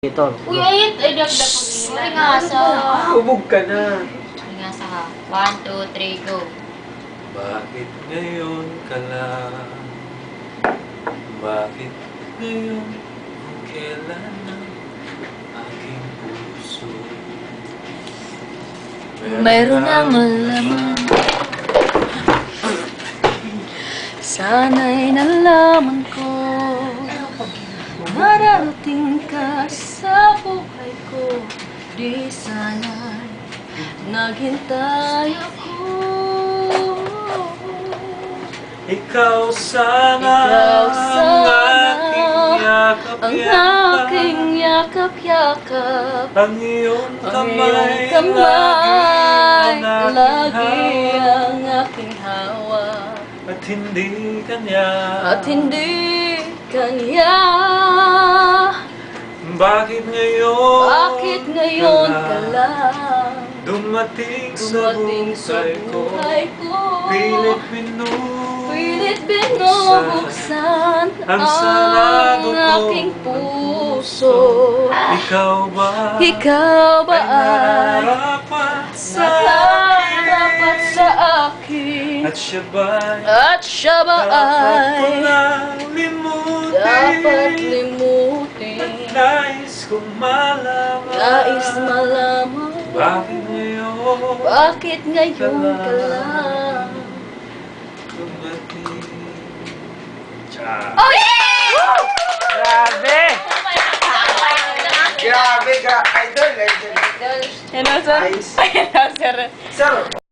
Ito. Uy, ayit! Ay, dagdag ko nila. Ringasa. Ubog ka na. Ringasa ka. 1, 2, 3, go. Bakit ngayon ka lang? Bakit ngayon kung kailan ang aking puso? Mayroon ang malaman. Sana'y nalaman ko mararating ka sa buhay ko. Di sana'y naghintay ako. Ikaw sana ang aking yakap-yakap, ang iyong ang kamay, iyong kamay, lagi lagi ang ang aking hawak. at hindi kanya. At hindi kanya. Bakit ngayon ka lang dumating dumating sa buhay ko? Pilit binubuksan ang ang sarado kong aking puso. Ikaw ba Ay ay nararapat sa nararapat akin? sa akin? At siya ba'y At siya ba dapat ko ay lang limutin? dapat limutin? Nais kong malaman. Nais malaman Bakit ngayon bakit ngayon ka lang dumating? Cha. Grabe! Grabe ka! Idol! Hello, sir. Nice. Hello, sir. Sir,